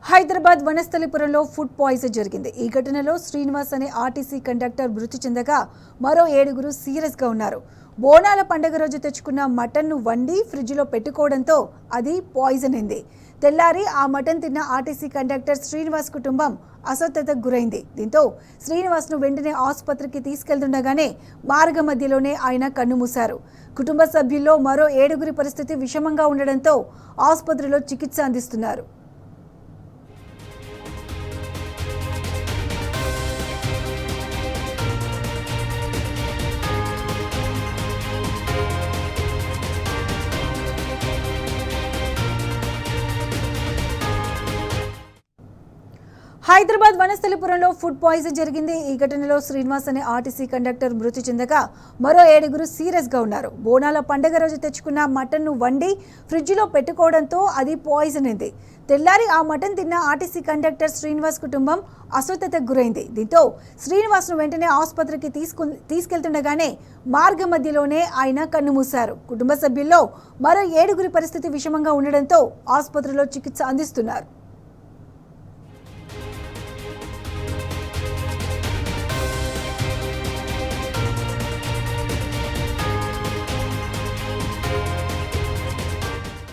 Hyderabad వనస్థలిపురంలో food poison జరిగింది. ఈ ఘటనలో శ్రీనివాస్ అనే ఆర్టీసీ కండక్టర్ మృతి చెందగా మరో 7 సీరియస్ గా ఉన్నారు. బోనాల పండుగ రోజు తెచ్చుకున్న మటన్ ను వండి ఫ్రిడ్జ్ లో పెట్టుకోవడంతో అది పాయిజన్ అయింది. తెల్లారి ఆ మటన్ తిన్న ఆర్టీసీ కండక్టర్ శ్రీనివాస్ కుటుంబం అస్వస్థతకు గురైంది. దీంతో శ్రీనివాస్ ను వెంటనే ఆసుపత్రికి తీసుకెళ్తుండగానే మార్గ మధ్యలోనే ఆయన కన్నుమూశారు. కుటుంబ సభ్యుల్లో మరో 7 పరిస్థితి విషమంగా ఉండడంతో ఆసుపత్రిలో చికిత్స అందిస్తున్నారు. హైదరాబాద్ వనస్థలిపురంలో ఫుడ్ పాయిజన్ జరిగింది. ఈ ఘటనలో శ్రీనివాస్ అనే ఆర్టీసీ కండక్టర్ మృతి చెందగా మరో 7 సీరియస్ గా ఉన్నారు. బోనాల పండుగ రోజు తెచ్చుకున్న మటన్ ను వండి ఫ్రిడ్జ్ లో పెట్టుకోవడంతో అది పాయిజన్ అయింది. తెల్లారి ఆ మటన్ తిన్న ఆర్టీసీ కండక్టర్ శ్రీనివాస్ కుటుంబం అస్వస్థతకు గురైంది. దీంతో శ్రీనివాస్ ను వెంటనే ఆసుపత్రికి తీసుకెళ్తుండగానే మార్గ మధ్యలోనే ఆయన కన్నుమూశారు. కుటుంబ సభ్యుల్లో మరో 7 పరిస్థితి విషమంగా ఉండడంతో ఆసుపత్రిలో చికిత్స అందిస్తున్నారు.